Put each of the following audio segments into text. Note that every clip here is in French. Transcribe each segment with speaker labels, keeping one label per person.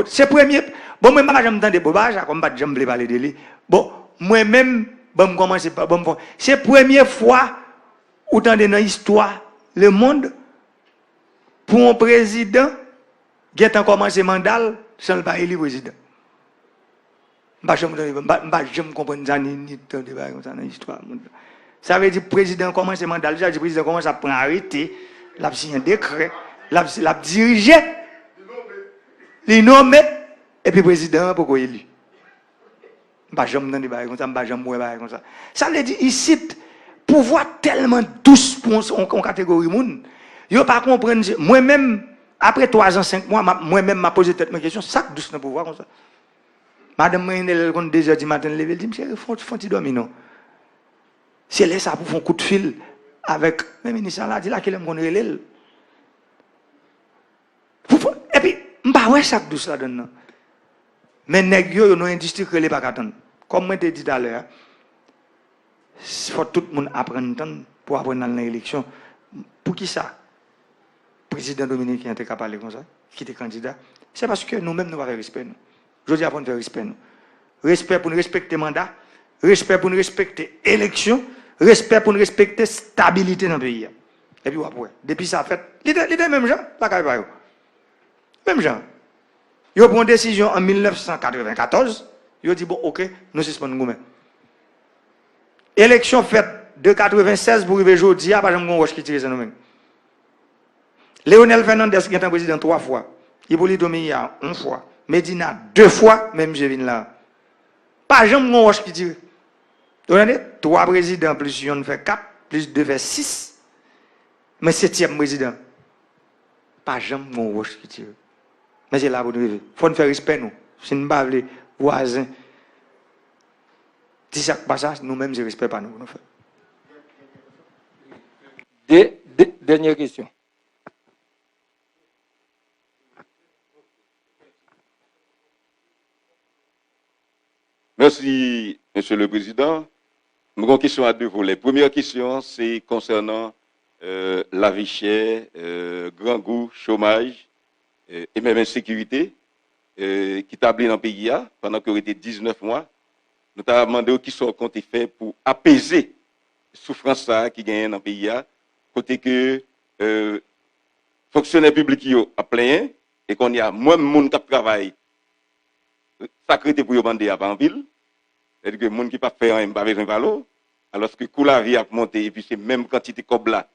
Speaker 1: C'est premier. Bon, moi, je me des bobages, comme je me parler de lui. Bon, moi-même, bon, commencer par bon. C'est la première fois où dans l'histoire, le monde, pour un président, qui a commencé mandat, sans le pas élu président. Je ne comprends pas ni dans l'histoire. Ça veut dire que le président commence le mandat, le président commence à prendre arrêté, il a signé un décret, il a dirigé. Il nomme et puis le président pour élu. Je ne sais pas comme ça. Ça veut dire ici, pouvoir tellement douce pour une catégorie de monde. Je ne pas comprendre. Moi-même, après 3 ans, 5 mois, moi-même, m'a posé cette question. Ça douce dans le pouvoir comme ça. Madame Moïnel, quand 2h du matin, elle dit, monsieur, faut-il dormir, non? C'est là ça pour faire un coup de fil avec le ministre là, dit là qu'il aime qu'on relève. Et puis, je ne sais pas ça douce là-dedans. Mais les gens ont une industrie qui ne pas attendre. Comme je t'ai dit tout à l'heure, il faut tout le monde apprendre pour apprendre dans l'élection. Pour qui ça? Le président dominicain était capable de comme ça, qui était candidat. C'est parce que nous-mêmes, nous avons fait respect. Je dis apprendre à faire respect. Respect pour nous respecter le mandat, respect pour nous respecter l'élection, respect pour nous respecter la stabilité dans le pays. Et puis après, depuis ça fait, l'idée même gens, pas carrément. Même gens. Ils ont pris une décision en 1994. Ils ont dit, bon, ok, nous suspendons nous-mêmes. Élection faite de 1996 pour arriver aujourd'hui, il n'y a pas de roche qui tire ça nous-mêmes. Léonel Fernandez qui est un président 3 fois. Hippolyte Dominia 1 fois. Medina 2 fois, même je viens là. Pas jamais de roche qui tire. Vous voyez, 3 présidents plus 1 fait 4, plus 2 fait 6. Mais 7e président. Pas jamais de roche qui tire. Mais c'est là pour nous vivre. Il faut nous faire respect, nous. Si nous ne pas les voisins, si ça passe, nous-mêmes, je ne respecte pas nous.
Speaker 2: Dernière question.
Speaker 3: Merci, Monsieur le Président. Nous avons une question à 2 volets. Première question, c'est concernant la vie chère, grand goût, chômage et même insécurité qui établit dans le pays pendant qu'il était 19 mois. Nous avons demandé qui sont comptés fait pour apaiser la souffrance qui gagne dans le pays. Côté que fonctionnaires publics a plein et qu'on y a moins de monde qui travaille sacré pour demander à en ville. C'est-à-dire que les gens qui ne peuvent pas faire un pas besoin de l'eau, alors que le coût de la vie a monté et puis c'est même quantité de cob là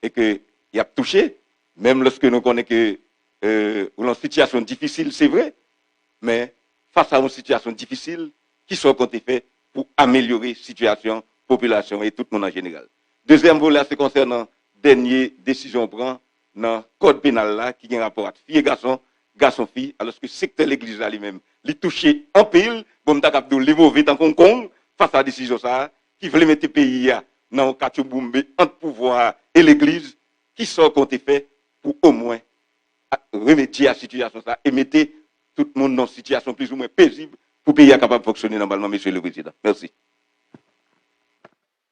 Speaker 3: et qu'il y a touché, même lorsque nous connaissons que une situation difficile, c'est vrai, mais face à une situation difficile, qui sont comptés faits pour améliorer la situation, la population et tout le monde en général. Deuxième volet, c'est concernant la dernière décision prend dans le code pénal là, qui a un rapport à filles et garçons, garçons-filles, alors que le secteur de l'église là lui-même, il touché en pile, comme tu as dit, les mauvais dans Hong Kong, face à la décision ça, qui veut mettre le pays dans le Kachouboumbe entre pouvoir et l'église, qui sont comptés faits pour au moins remédier à la situation ça et mettre tout le monde dans une situation plus ou moins paisible pour le pays capable de fonctionner normalement, Monsieur le Président. Merci.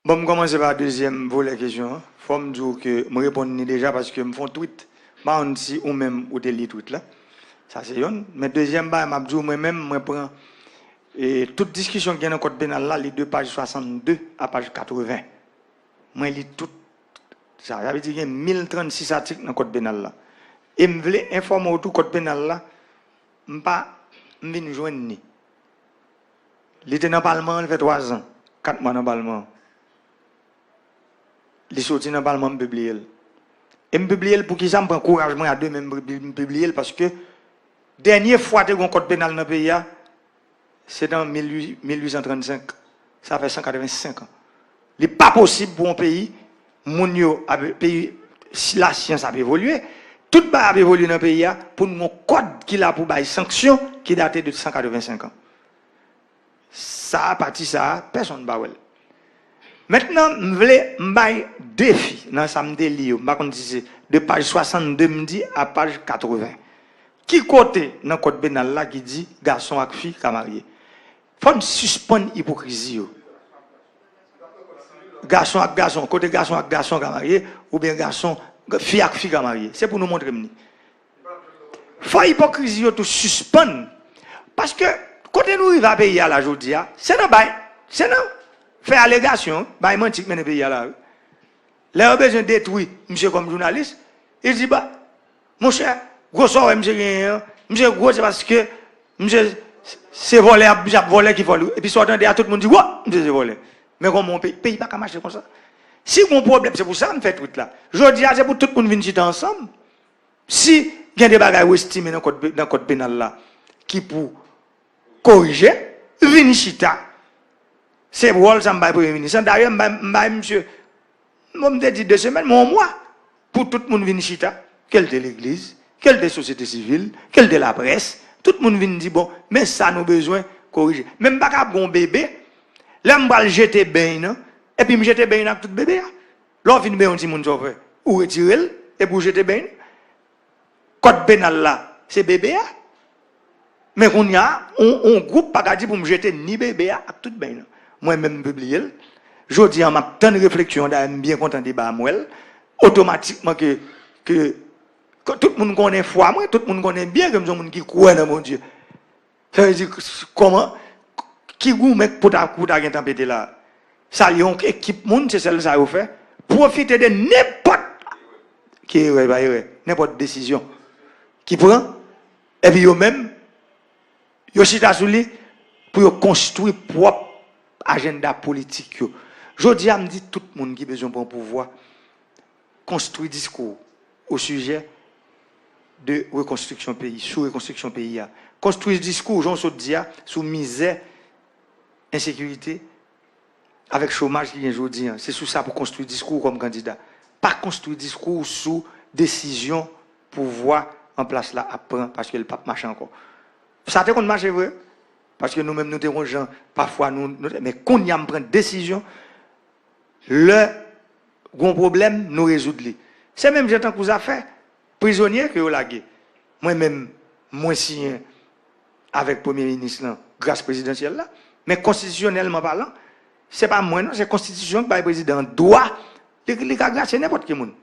Speaker 1: Bon, je commence par la deuxième volet question. Il faut me dire que je réponds déjà parce que je me fais un tweet. Je si ou même ou des tweet là. Ça c'est une. Mais deuxième, je dis moi-même, je prends toute discussion qui est dans le code pénal là, les 2 pages 62 à page 80. Je lis tout ça. Ça veut dire qu'il y a 1036 articles dans le code pénal là. Et je voulais informer autour du code pénal là, je ne viens joindre ni. Il était dans le Parlement, il fait 3 ans, 4 mois dans le Parlement. Il est sorti dans le Parlement, je publie. Et je publie pour qu'il ça me prend encouragement à deux, même je publie parce que dernière fois que le code pénal dans le pays, c'est en 1835. Ça fait 185 ans. Il n'est pas possible pour un pays, si la science a évolué, tout a évolué dans le pays pour un code qui a pour des sanctions qui date de 185 ans. Ça, à partir de ça, personne ne va voir. Maintenant, je voulais un défi dans samedi livre, de page 62 à page 80. Qui côté dans le code pénal là qui dit garçon avec fille qui marié? Il faut suspendre l'hypocrisie. Garçon avec garçon, côté garçon avec garçon qui marié, ou bien garçon, fille avec fille qui marié. C'est pour nous montrer. faut hypocrisie tout suspendre. Parce que, quand nous arrivons à payer à la journée, c'est non, c'est non. Faire allégation, bah, mentir que nous pays à la rue. Là, on a besoin de détruire, monsieur, comme journaliste. Il dit, bah, mon cher, gros sort, monsieur, gros, c'est parce que, monsieur, c'est volé, qui vole. Et puis, soit à tout le monde dit, ouais, monsieur, c'est volé. Mais comme mon pays pas qu'à marcher comme ça. Si mon problème, c'est pour ça que je fais tout là. Je dis, c'est pour tout le monde venir ensemble. Si il y a des bagages estimés dans le code pénal là, qui pour corriger, venir chita. C'est pour ça que je Premier ministre. D'ailleurs, monsieur, je me dit 2 semaines, mon mois, pour tout le monde venir chita. Quelle de l'église, quelle de la société civile, quelle de la presse. Tout le monde vient dire, bon, mais ça nous a besoin de corriger. Même pas qu'un bon bébé, là, je vais le jeter bien, et puis je jeter bien avec tout bébé. Là, je vais dire, mon chauffeur, ou retirer, et pour jeter bien. Code pénal là, c'est bébé. Mais on y a, on groupe pas dit pour me jeter ni bébé avec tout bien. Moi-même, publié. Je dis, en ma tant de réflexion, je suis bien content de débat, automatiquement que tout le monde connaît foi, moi, tout le monde connaît bien comme ça, monde qui croit dans mon Dieu. Ça veut dire, comment, qui vous met pour ta tempête là? Ça y est, une équipe monde, c'est celle ça vous fait. Profitez de n'importe décision qui prend, et puis eux-mêmes, ils chita sous lui pour construire propre agenda politique. Je dis à me dit tout le monde qui a besoin pour pouvoir construire discours au sujet de reconstruction pays, sous reconstruction pays. Construire discours, j'en saute dire, sous misère, insécurité, avec chômage qui vient aujourd'hui. C'est sous ça pour construire discours comme candidat. Pas construire discours sous décision pour voir en place là après parce que le pape marche encore. Ça te compte marche vrai parce que nous-mêmes nous dérangeons parfois mais quand on y a prendre décision le gros problème nous résoudre. C'est même j'entends que vous avez fait prisonnier que vous lagué. Moi-même moi signé avec premier ministre là, grâce présidentielle là, mais constitutionnellement parlant, c'est pas moi non, c'est constitution que le président doit les grâce n'importe qui monde.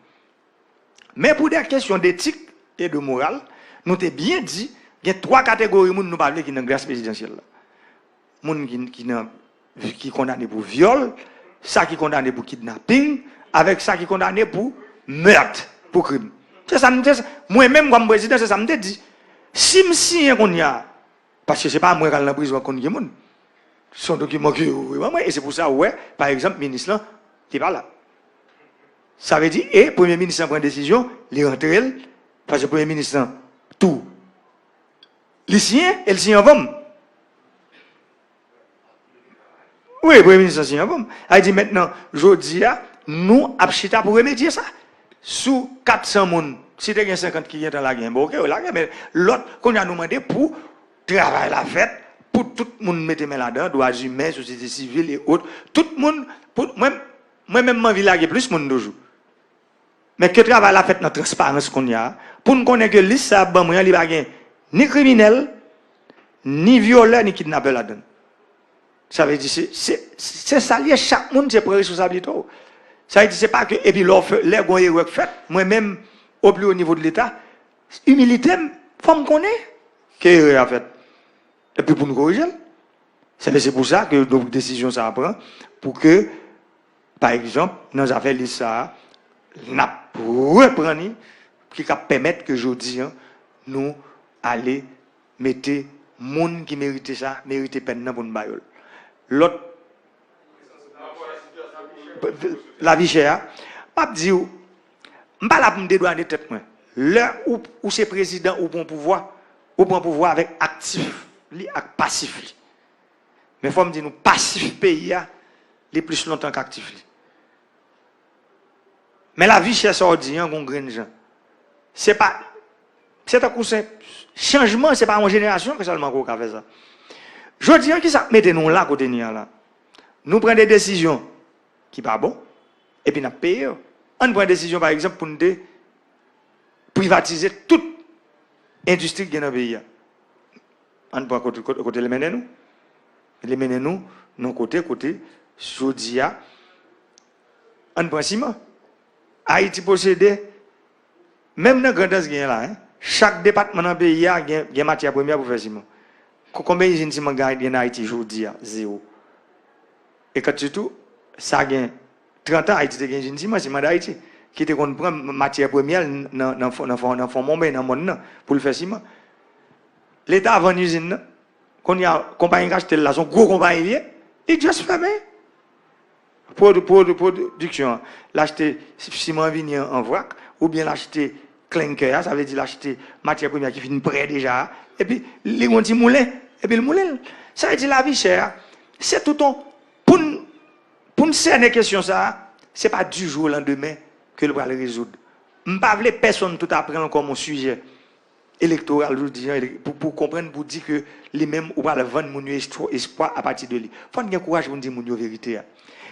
Speaker 1: Mais pour des questions d'éthique et de morale, nous t'ai bien dit, il y a 3 catégories de monde nous parler qui dans grâce présidentielle là. Monde qui condamné pour viol, ça qui condamné pour kidnapping, avec ça qui condamné pour meurtre, pour crime. C'est ça moi-même comme président, c'est ça me dit. Si me signe qu'on y a parce que c'est pas moi qui dans la prison qu'on y a monde. Son document que et c'est pour ça ouais, par exemple ministre là qui est pas là. Ça veut dire, et le Premier ministre prend une décision, il rentre, parce que le Premier ministre, tout. Il signe, et il signe en pomme. Oui, le Premier ministre signe en pomme. Il dit maintenant, je dis, nous, abchita pour remédier ça. Sous 400 personnes, si tu as 50 qui sont dans la guerre, ok, mais l'autre, qu'on a nous demandé pour travailler la fête, pour tout le monde mettre là-dedans, droits humains, société civile et autres, tout le monde, moi-même, ma village, il y a plus de monde toujours. Mais que travail la fait dans la transparence qu'on y a, pour nous connaître que liste ça, il n'y a ni criminel, ni violeur, ni kidnappeur là-dedans. Ça veut dire, c'est ça, chaque monde, c'est pour responsabilité. Ça veut dire, c'est pas que, et puis, les gens qui fait, moi-même, au plus haut niveau de l'État, humilité, il faut me connaître, qu'est-ce a fait. Et puis, pour nous corriger, c'est pour ça que nos décisions, ça apprend, pour que, par exemple, dans les affaires liste ça, n'a reprendre qui va permettre que aujourd'hui nous aller mettre monde qui mérite ça mérite peine pour nous bailler l'autre la vie chère pas dire pas là pour me dédouaner tête moi là où c'est président ou bon pouvoir avec actif li ak passif mais faut me dire nous passif pays les plus longtemps qu'actif. Mais la vie chère ça dit on grain gens. C'est pas c'est un coup changement, c'est pas en génération que seulement qu'on fait ça. Je dis qui ça mettez nous là côté là. Nous prenons des décisions qui pas bon et puis nous payons. On prend des décisions par exemple pour nous privatiser toute industrie qui est dans le pays. On prend côté les mener nous. Les mener nous non côté Jodia. On prend ciment. Haïti possède, même dans la grandeur qui est là, chaque département dans le pays a une matière première pour faire ciment. Combien d'usines ciment gagnent en Haïti aujourd'hui? Zéro. Et quand surtout, ça gagne 30 ans, Haïti a une usine ciment d'Haïti, qui te prend matière première dans le monde, dans le monde, pour le faire ciment. L'État a vendu une usine, quand il y a une compagnie qui a acheté là, son gros compagnie, il juste fermé. Production, l'acheter ciment vini en vrac, ou bien l'acheter clinker, ça veut dire l'acheter matière première qui finit prêt déjà, et puis les vont moulin, et puis le moulin. Ça veut dire la vie chère. C'est tout ton. Pour nous cerner question ça, ce n'est pas du jour au lendemain que le va le résoudre. Je ne veux pas personne tout apprendre comme un sujet électoral pour comprendre, pour dire que les mêmes ou pas le vendre mon espoir à partir de lui. Il faut avoir courage pour dire mon vérité.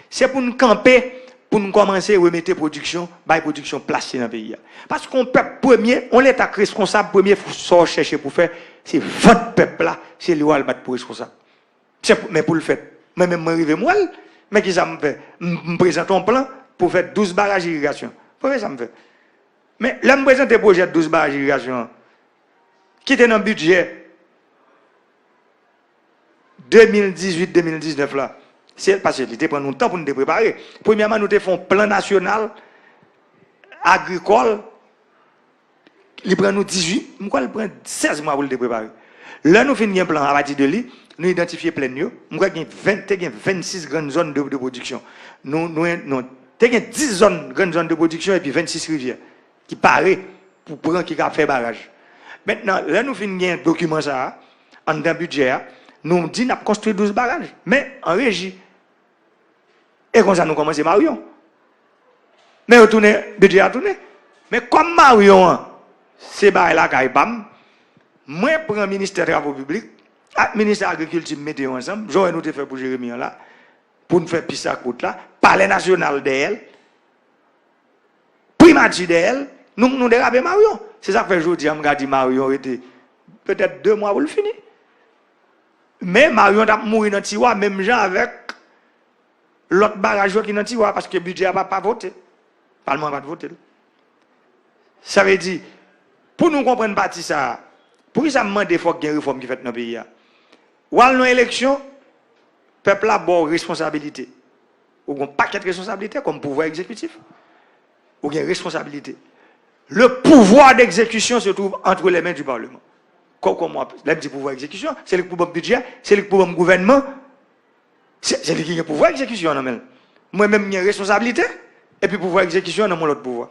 Speaker 1: C'est pour nous camper, pour nous commencer à remettre production, production placée dans le pays. Parce qu'on peuple premier, on l'État responsable premier, il faut chercher pour faire, c'est votre peuple là, c'est lui qui va pour responsable. Mais pour le faire, moi-même, je arrive moi, mais qui ça me fait? Je me présente un plan pour faire 12 barrages d'irrigation. Pourquoi ça me fait? Mais là, je me présente un projet de 12 barrages d'irrigation qui était dans le budget 2018-2019 là. C'est parce qu'il était prendre temps pour nous préparer. Premièrement, nous avons un plan national agricole. Il prend nous 18, pourquoi il prend 16 mois pour le préparer. Là, nous faisons un plan à partir de lui, nous identifions plein de nous avons 26 grandes zones de production. Nous avons 10 grandes zones de production et puis 26 rivières qui paraissent pour prendre qui a fait barrage. Maintenant, là, nous faisons un document ça, en un budget, nous disons qu'on a construit 12 barrages, mais en régie. Et comme ça, nous commençons Marion. Mais on tourne, le budget a tourné. Mais comme Marion, c'est là qui moi, je prends le ministère des Travaux publics, le ministère de l'Agriculture, mettez ensemble, j'aurais nous fait pour Jérémy là, pour nous faire pisser à côté là, parler national d'elle, primature d'elle, nous dérabons Marion. C'est ça que fait aujourd'hui, on dit Marion était peut-être 2 mois pour le finir. Mais Marion a mouru dans le tiroir, même gens avec l'autre barrage qui est dans le tiroir, parce que le budget n'a pas voté. Le Parlement n'a pas voté. Ça veut dire, pour nous comprendre partie ça, pour ça me demande qu'il faut qu'il y ait une réforme qui fait dans le pays. Ou à l'élection, le peuple a une responsabilité. Ou un paquet de responsabilités comme pouvoir exécutif. Ou une responsabilité. Le pouvoir d'exécution se trouve entre les mains du Parlement. Comme moi, le pouvoir d'exécution, c'est le pouvoir budget, c'est le pouvoir gouvernement, c'est lui qui a le pouvoir d'exécution. Moi-même, j'ai une responsabilité, et puis le pouvoir d'exécution, dans mon autre pouvoir.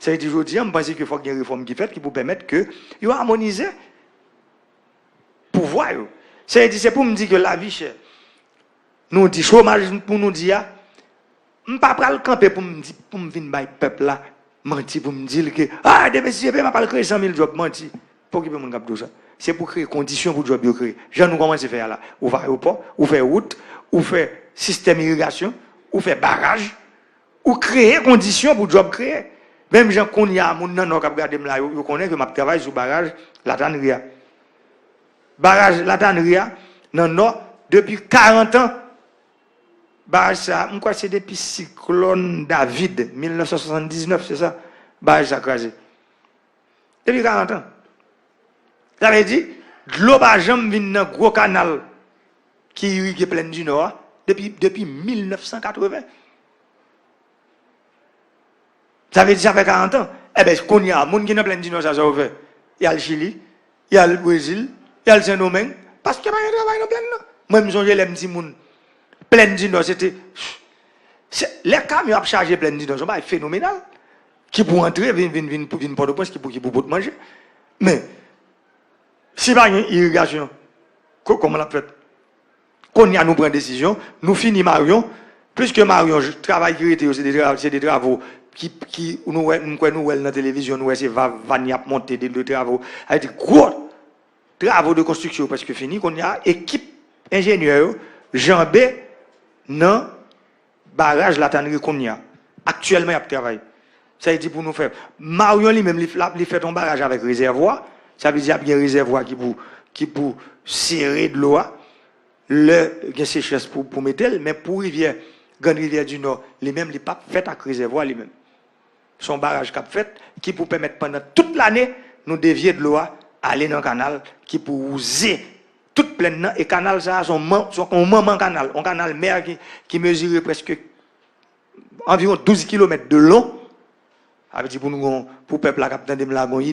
Speaker 1: Ça veut dire aujourd'hui, je pense qu'il faut qu'il y ait une réforme qui fait qui pour permettre que vous harmonisez le pouvoir. Ça veut dire, c'est pour me dire que la vie chère. Nous dit chômage pour nous dire, je ne vais pas le camper pour me dire, pour me venir le peuple là, mentir pour me dire que, depuis si je ne vais pas créer 100 000 jobs, mentir. Pour qui peut me faire ça? C'est pour créer conditions pour le job créer. Je nous commence à faire là. Ou faire aéroport, ou faire route, ou faire système d'irrigation, ou faire barrage, ou créer conditions pour le job créer. Même gens qu'on y a, mon nan qui regarde là, vous connaissez que je travaille sur le barrage La Tanneria. Barrage La Tanneria, non, depuis 40 ans. Barrage ça, je crois que c'est depuis cyclone David, 1979, c'est ça? Barrage ça crasé. Depuis 40 ans. Ça veut dire, l'eau va jamais venir dans un gros canal qui irrigue plein du Nord depuis 1980. Ça veut dire ça fait 40 ans. Eh bien, qu'on y a, les gens qui sont plein du Nord, ça s'est fait. Il y a le Chili, il y a le Brésil, il y a le Saint-Domingue, parce qu'il y a un travail dans plein de Moi, je me souviens, les petits gens, plein du Nord, c'était. Les camions chargés plein du Nord, c'est phénoménal. Qui pour entrer, viennent pour Port-au-Prince, qui pour manger. Mais, si pas une irrigation, comment on l'a fait? Quand on a nous prend décision, nous finissons Marion, plus que Marion, travail qui était, c'est des travaux qui nous dans la télévision, nous c'est Vania monter des travaux, avec des gros travaux de construction, parce que fini, qu'on a équipe ingénieur, Jean B, dans barrage La Tannerie qu'on a. Actuellement, il y a travail. Ça veut dire pour nous faire. Marion lui-même, il fait un barrage avec réservoir. Ça veut dire qu'il y a un réservoir qui pour serrer de l'eau, le sécheresse pour mettre, mais pour rivière, grande rivière du Nord, lui-même, il n'est pas fait avec réservoir lui-même. Son barrage qu'a fait, qui pour permettre pendant toute l'année nous dévier de l'eau, aller dans le canal qui pour user toute pleine et canal ça son moment canal, un canal mer qui mesure presque environ 12 km de long. Avec pour nous pour peuple la capitaine de la idée